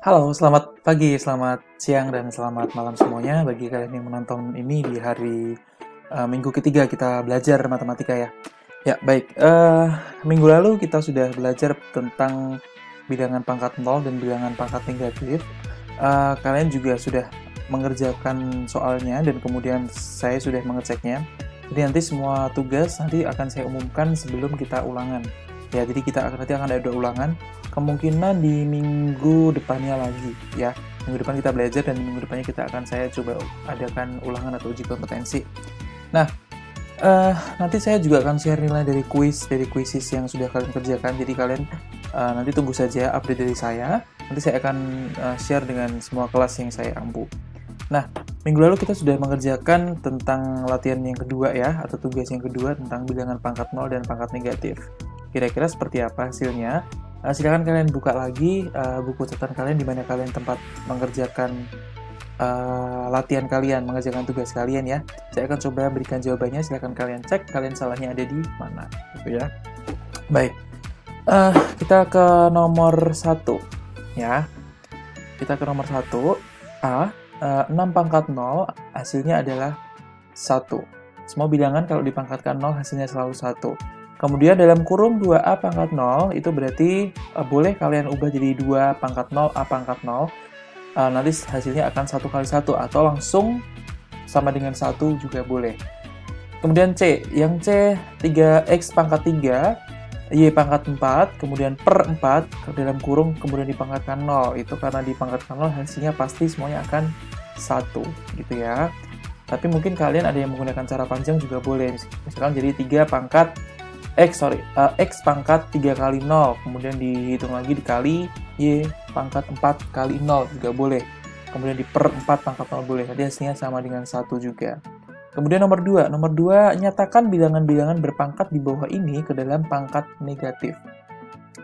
Halo, selamat pagi, selamat siang, dan selamat malam semuanya bagi kalian yang menonton ini di hari minggu ketiga kita belajar matematika ya. Ya, baik. Minggu lalu kita sudah belajar tentang bilangan pangkat nol dan bilangan pangkat negatif. Kalian juga sudah mengerjakan soalnya dan kemudian saya sudah mengeceknya. Jadi nanti semua tugas nanti akan saya umumkan sebelum kita ulangan. Ya, jadi nanti akan ada ulangan. Kemungkinan di minggu depannya lagi ya. Minggu depan kita belajar dan minggu depannya saya coba adakan ulangan atau uji kompetensi. Nah, nanti saya juga akan share nilai dari quizzes yang sudah kalian kerjakan. Jadi kalian nanti tunggu saja update dari saya. Nanti saya akan share dengan semua kelas yang saya ampu. Nah, minggu lalu kita sudah mengerjakan tentang latihan yang kedua ya, atau tugas yang kedua tentang bilangan pangkat 0 dan pangkat negatif. Kira-kira seperti apa hasilnya? Silakan kalian buka lagi buku catatan kalian di mana kalian tempat mengerjakan latihan kalian, mengerjakan tugas kalian ya. Saya akan coba berikan jawabannya, silakan kalian cek kalian salahnya ada di mana, gitu ya. Baik, kita ke nomor 1 ya. Kita ke nomor 1 A. 6 pangkat 0 hasilnya adalah 1. Semua bilangan kalau dipangkatkan 0 hasilnya selalu 1. Kemudian dalam kurung 2A pangkat 0 itu berarti boleh kalian ubah jadi 2 pangkat 0 A pangkat 0. Nanti hasilnya akan 1 kali 1 atau langsung sama dengan 1 juga boleh. Kemudian C, yang C 3X pangkat 3 Y pangkat 4, kemudian per 4 ke dalam kurung, kemudian dipangkatkan 0. Itu karena dipangkatkan 0, hasilnya pasti semuanya akan 1, gitu ya. Tapi mungkin kalian ada yang menggunakan cara panjang juga boleh. Misalkan jadi 3 pangkat, X pangkat 3 kali 0, kemudian dihitung lagi dikali Y pangkat 4 kali 0 juga boleh. Kemudian di per 4 pangkat 0 boleh. Jadi hasilnya sama dengan 1 juga. Kemudian nomor 2, nyatakan bilangan-bilangan berpangkat di bawah ini ke dalam pangkat negatif.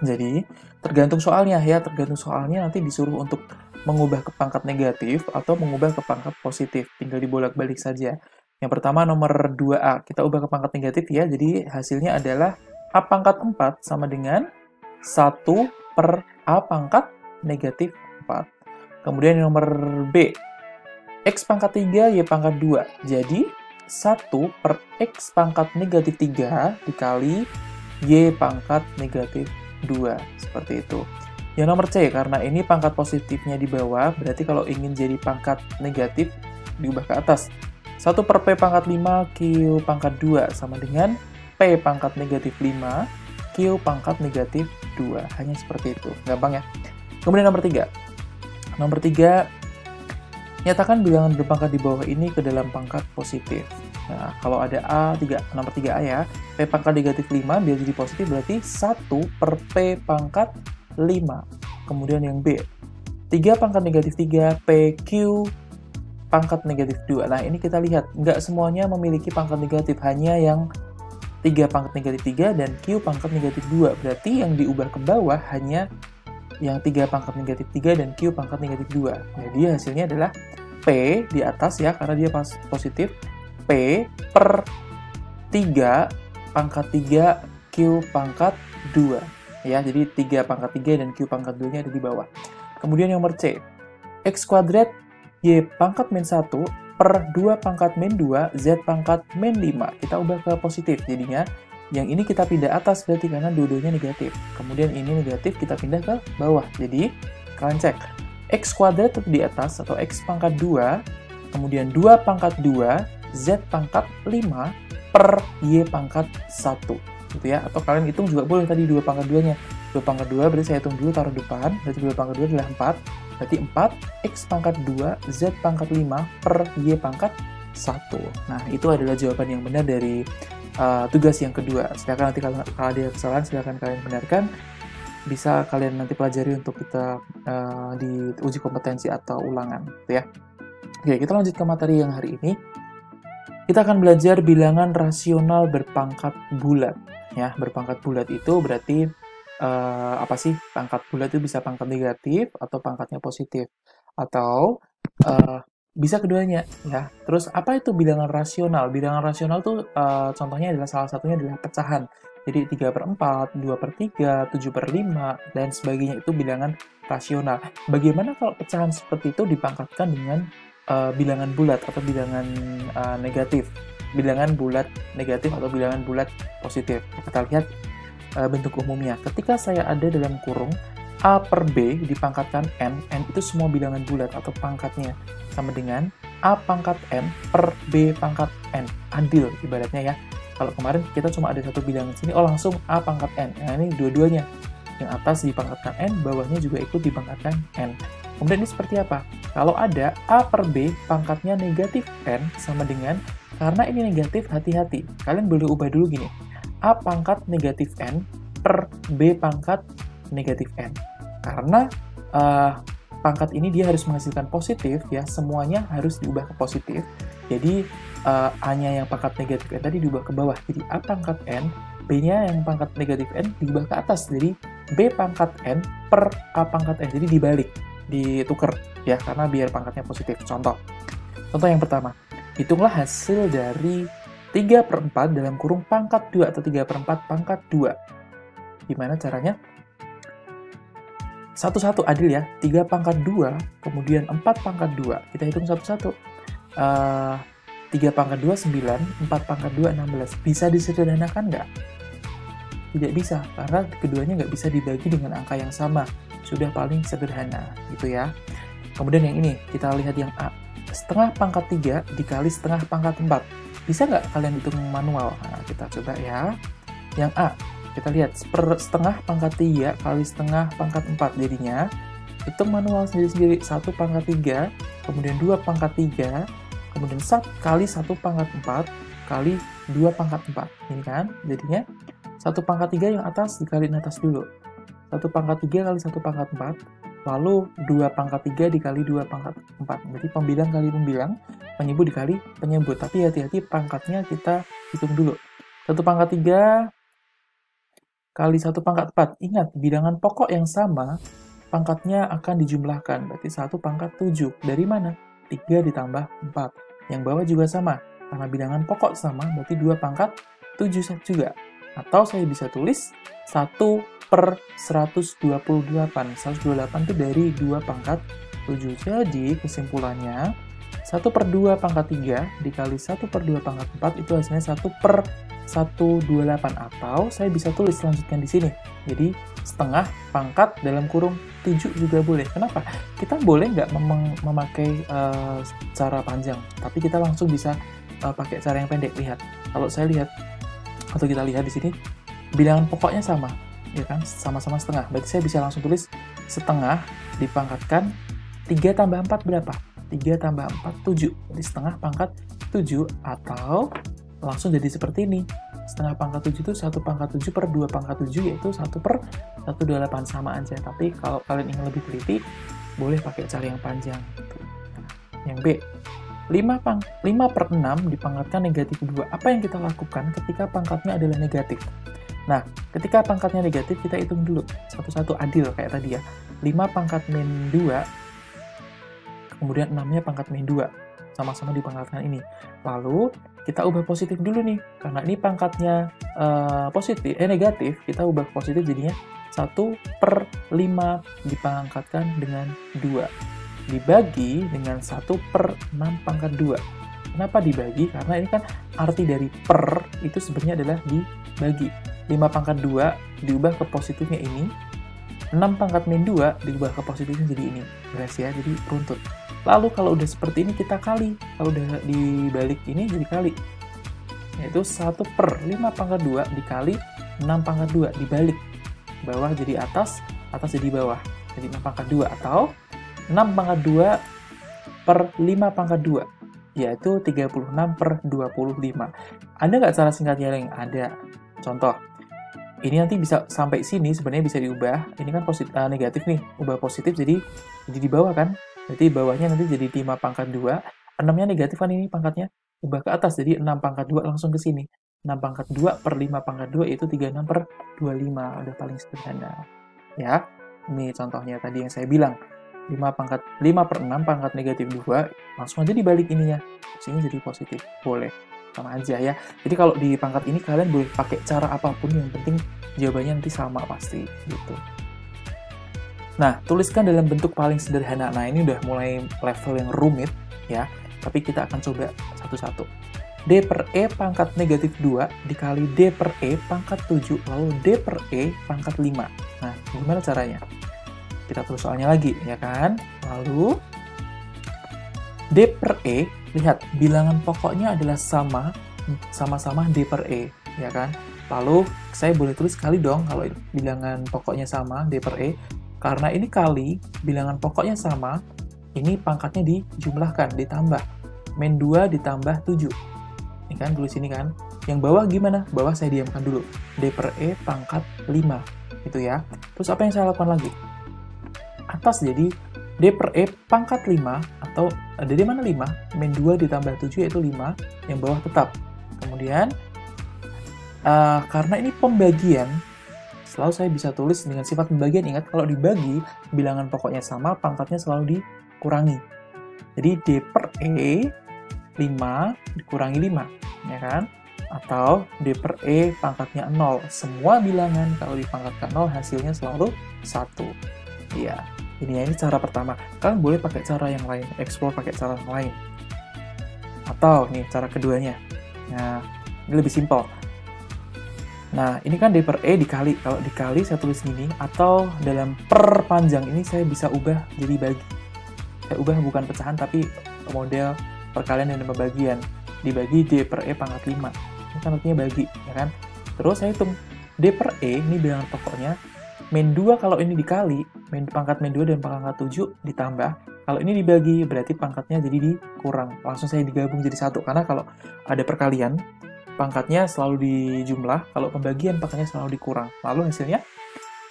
Jadi, tergantung soalnya ya, nanti disuruh untuk mengubah ke pangkat negatif atau mengubah ke pangkat positif, tinggal dibolak-balik saja. Yang pertama nomor 2A, kita ubah ke pangkat negatif ya, jadi hasilnya adalah A pangkat 4 sama dengan 1 per A pangkat negatif 4. Kemudian nomor B, X pangkat 3, Y pangkat 2. Jadi, 1 per X pangkat negatif 3 dikali Y pangkat negatif 2. Seperti itu. Yang nomor C, karena ini pangkat positifnya di bawah, berarti kalau ingin jadi pangkat negatif, diubah ke atas. 1 per P pangkat 5, Q pangkat 2, sama dengan P pangkat negatif 5, Q pangkat negatif 2. Hanya seperti itu. Gampang ya? Kemudian nomor 3. Nomor 3, nyatakan bilangan berpangkat di bawah ini ke dalam pangkat positif. Nah, kalau ada nomor 3A ya, P pangkat negatif 5, biar jadi positif berarti 1 per P pangkat 5. Kemudian yang B, 3 pangkat negatif 3, PQ pangkat negatif 2. Nah, ini kita lihat, nggak semuanya memiliki pangkat negatif, hanya yang 3 pangkat negatif 3 dan Q pangkat negatif 2. Berarti yang diubah ke bawah hanya yang 3 pangkat negatif 3 dan Q pangkat negatif 2. Jadi hasilnya adalah P di atas ya, karena dia positif, P per 3 pangkat 3 Q pangkat 2. Ya, jadi 3 pangkat 3 dan Q pangkat 2-nya ada di bawah. Kemudian yang nomor C, X kuadrat Y pangkat min 1 per 2 pangkat min 2 Z pangkat min 5. Kita ubah ke positif, jadinya yang ini kita pindah atas berarti karena dua-duanya negatif. Kemudian ini negatif, kita pindah ke bawah. Jadi, kalian cek. X kuadrat tetap di atas atau X pangkat 2, kemudian 2 pangkat 2, Z pangkat 5, per Y pangkat 1. Gitu ya. Atau kalian hitung juga boleh tadi 2 pangkat 2-nya. 2 pangkat 2 berarti saya hitung dulu taruh depan. Berarti 2 pangkat 2 adalah 4. Berarti 4, X pangkat 2, Z pangkat 5, per Y pangkat 1. Nah, itu adalah jawaban yang benar dari tugas yang kedua. Silakan nanti kalau ada kesalahan, silakan kalian benarkan. Bisa kalian nanti pelajari untuk kita di uji kompetensi atau ulangan, gitu ya. Oke, kita lanjut ke materi yang hari ini. Kita akan belajar bilangan rasional berpangkat bulat. Ya, berpangkat bulat itu berarti apa sih? Pangkat bulat itu bisa pangkat negatif atau pangkatnya positif. Atau Bisa keduanya, ya. Terus apa itu bilangan rasional? Bilangan rasional tuh contohnya adalah salah satunya adalah pecahan. Jadi 3/4, 2/3, 7/5, dan sebagainya itu bilangan rasional. Bagaimana kalau pecahan seperti itu dipangkatkan dengan bilangan bulat atau bilangan negatif? Bilangan bulat negatif atau bilangan bulat positif. Kita lihat bentuk umumnya. Ketika saya ada dalam kurung A per B dipangkatkan N itu semua bilangan bulat atau pangkatnya sama dengan A pangkat N per B pangkat N. Adil ibaratnya ya. Kalau kemarin kita cuma ada satu bilangan sini, oh langsung A pangkat N. Nah ini dua-duanya. Yang atas dipangkatkan N, bawahnya juga ikut dipangkatkan N. Kemudian ini seperti apa? Kalau ada A per B pangkatnya negatif N sama dengan, karena ini negatif, hati-hati. Kalian boleh ubah dulu gini. A pangkat negatif N per B pangkat negatif N. Karena pangkat ini dia harus menghasilkan positif, ya, semuanya harus diubah ke positif. Jadi A-nya yang pangkat negatif N tadi diubah ke bawah. Jadi A pangkat N, B-nya yang pangkat negatif N diubah ke atas. Jadi B pangkat N per A pangkat N. Jadi dibalik, ditukar, ya, karena biar pangkatnya positif. Contoh yang pertama, hitunglah hasil dari 3/4 dalam kurung pangkat 2 atau 3/4 pangkat 2. Gimana caranya? Satu-satu adil ya, 3 pangkat 2, kemudian 4 pangkat 2. Kita hitung satu-satu. 3 pangkat 2, 9, 4 pangkat 2, 16. Bisa disederhanakan nggak? Tidak bisa, karena keduanya nggak bisa dibagi dengan angka yang sama. Sudah paling sederhana, gitu ya. Kemudian yang ini, kita lihat yang A. Setengah pangkat 3 dikali setengah pangkat 4. Bisa nggak kalian hitung manual? Nah, kita coba ya. Yang A, kita lihat setengah pangkat 3 kali setengah pangkat 4, jadinya hitung manual sendiri-sendiri. 1 pangkat 3, kemudian 2 pangkat 3, kemudian kali 1 pangkat 4 kali 2 pangkat 4. Ini kan jadinya 1 pangkat 3 yang atas dikaliin atas dulu. 1 pangkat 3 kali 1 pangkat 4, lalu 2 pangkat 3 dikali 2 pangkat 4. Jadi pembilang kali pembilang, penyebut dikali penyebut. Tapi hati-hati pangkatnya kita hitung dulu. 1 pangkat 3 kali 1 pangkat 4. Ingat, bilangan pokok yang sama, pangkatnya akan dijumlahkan. Berarti 1 pangkat 7. Dari mana? 3 ditambah 4. Yang bawah juga sama. Karena bilangan pokok sama, berarti 2 pangkat 7 juga. Atau saya bisa tulis 1 per 128. 128 itu dari 2 pangkat 7. Jadi, kesimpulannya, 1 per 2 pangkat 3 dikali 1 per 2 pangkat 4 itu hasilnya 1 per 128, atau saya bisa tulis lanjutkan di sini. Jadi setengah pangkat dalam kurung 7 juga boleh. Kenapa? Kita boleh nggak memakai cara panjang, tapi kita langsung bisa pakai cara yang pendek. Lihat, kalau saya lihat atau kita lihat di sini, bilangan pokoknya sama, ya kan? Sama-sama setengah. Berarti saya bisa langsung tulis setengah dipangkatkan 3 tambah 4 berapa? 3 tambah 4, 7. Jadi setengah pangkat 7, atau langsung jadi seperti ini. Setengah pangkat 7 itu 1 pangkat 7 per 2 pangkat 7, yaitu 1 per 128, sama aja. Tapi kalau kalian ingin lebih teliti, boleh pakai cara yang panjang. Yang B, 5 per 6 dipangkatkan negatif 2. Apa yang kita lakukan ketika pangkatnya adalah negatif? Nah, ketika pangkatnya negatif, kita hitung dulu. Satu-satu adil kayak tadi ya. 5 pangkat min 2, kemudian 6-nya pangkat min 2. Sama-sama dipangkatkan ini. Lalu, kita ubah positif dulu nih. Karena ini pangkatnya negatif, kita ubah positif jadinya 1 per 5 dipangkatkan dengan 2. Dibagi dengan 1 per 6 pangkat 2. Kenapa dibagi? Karena ini kan arti dari per itu sebenarnya adalah dibagi. 5 pangkat 2 diubah ke positifnya ini. 6 pangkat min 2 diubah ke positifnya jadi ini. Beres ya, jadi runtut. Lalu kalau udah seperti ini kita kali. Kalau udah dibalik ini jadi kali. Yaitu 1 per 5 pangkat 2 dikali 6 pangkat 2 dibalik. Bawah jadi atas, atas jadi bawah. Jadi 6 pangkat 2 atau 6 pangkat 2 per 5 pangkat 2. Yaitu 36 per 25. Ada nggak cara singkatnya yang ada? Contoh. Ini nanti bisa sampai sini sebenarnya bisa diubah. Ini kan negatif nih. Ubah positif jadi di bawah kan. Jadi bawahnya nanti jadi 5 pangkat 2, 6-nya negatif kan ini pangkatnya, ubah ke atas, jadi 6 pangkat 2 langsung ke sini. 6 pangkat 2 per 5 pangkat 2 itu 36 per 25, udah paling sederhana. Ya, ini contohnya tadi yang saya bilang. 5/6 pangkat negatif 2, langsung aja dibalik ininya. Sini jadi positif, boleh. Sama aja ya. Jadi kalau di pangkat ini kalian boleh pakai cara apapun, yang penting jawabannya nanti sama pasti gitu. Nah, tuliskan dalam bentuk paling sederhana. Nah, ini udah mulai level yang rumit ya, tapi kita akan coba satu-satu. D per E pangkat negatif 2 dikali D per E pangkat 7, lalu D per E pangkat 5. Nah, gimana caranya? Kita tulis soalnya lagi, ya kan? Lalu, D per E, lihat, bilangan pokoknya adalah sama-sama D per E, ya kan? Lalu, saya boleh tulis kali dong kalau bilangan pokoknya sama, D per E. Karena ini kali, bilangan pokoknya sama, ini pangkatnya dijumlahkan, ditambah. Min 2 ditambah 7. Ini kan, tulis ini kan. Yang bawah gimana? Bawah saya diamkan dulu. D per E pangkat 5. Itu ya. Terus apa yang saya lakukan lagi? Atas jadi D per E pangkat 5, atau D mana 5? Min 2 ditambah 7 yaitu 5. Yang bawah tetap. Kemudian, karena ini pembagian, selalu saya bisa tulis dengan sifat pembagian. Ingat, kalau dibagi, bilangan pokoknya sama, pangkatnya selalu dikurangi. Jadi D per E 5 dikurangi 5, ya kan? Atau D per E pangkatnya 0. Semua bilangan kalau dipangkatkan 0, hasilnya selalu 1. Iya, ini cara pertama. Kalian boleh pakai cara yang lain, explore pakai cara yang lain. Atau, nih, cara keduanya. Nah, ini lebih simpel. Nah, ini kan D per E dikali. Kalau dikali, saya tulis gini. Atau dalam perpanjang ini, saya bisa ubah jadi bagi. Saya ubah bukan pecahan, tapi model perkalian dan pembagian. Dibagi D per E pangkat 5. Ini kan artinya bagi, ya kan? Terus saya hitung. D per E, ini bilangan pokoknya. Min 2 kalau ini dikali, pangkat min 2 dan pangkat 7 ditambah. Kalau ini dibagi, berarti pangkatnya jadi dikurang. Langsung saya digabung jadi 1. Karena kalau ada perkalian, pangkatnya selalu dijumlah, kalau pembagian pangkatnya selalu dikurang. Lalu hasilnya,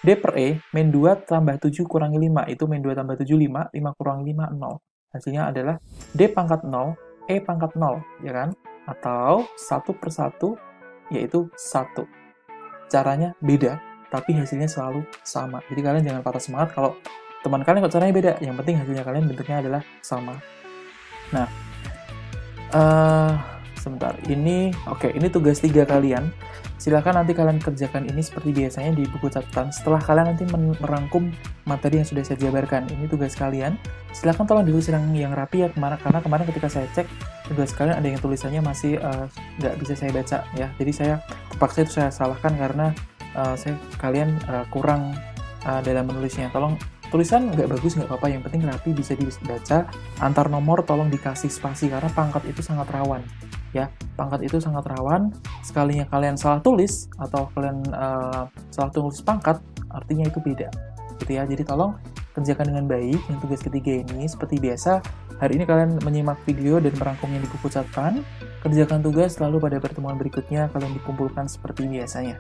D per E, min 2 tambah 7 kurangi 5, itu min 2 tambah 7, 5, 5 kurangi 5, 0. Hasilnya adalah D pangkat 0, E pangkat 0, ya kan? Atau 1 per 1, yaitu 1. Caranya beda, tapi hasilnya selalu sama. Jadi kalian jangan patah semangat kalau teman kalian kok caranya beda, yang penting hasilnya kalian bentuknya adalah sama. Nah, sebentar, ini tugas 3 kalian. Silahkan nanti kalian kerjakan ini seperti biasanya di buku catatan. Setelah kalian nanti merangkum materi yang sudah saya jabarkan, ini tugas kalian. Silahkan tolong ditulis yang rapi ya, karena kemarin ketika saya cek, tugas kalian ada yang tulisannya masih nggak bisa saya baca ya. Jadi saya terpaksa itu saya salahkan karena kalian kurang dalam menulisnya. Tolong, tulisan nggak bagus nggak apa-apa, yang penting rapi, bisa dibaca. Antar nomor tolong dikasih spasi, karena pangkat itu sangat rawan. Ya, pangkat itu sangat rawan. Sekalinya kalian salah tulis atau kalian salah tulis pangkat, artinya itu beda, gitu ya. Jadi tolong kerjakan dengan baik yang tugas ketiga ini. Seperti biasa, hari ini kalian menyimak video dan merangkumnya di buku catatan. Kerjakan tugas, lalu pada pertemuan berikutnya kalian dikumpulkan seperti biasanya.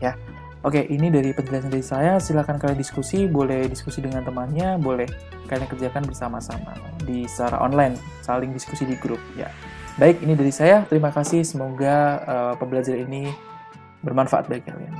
Ya, oke, ini dari penjelasan dari saya. Silakan kalian diskusi, boleh diskusi dengan temannya, boleh kalian kerjakan bersama-sama di secara online, saling diskusi di grup. Ya. Baik, ini dari saya. Terima kasih. Semoga pembelajaran ini bermanfaat bagi kalian.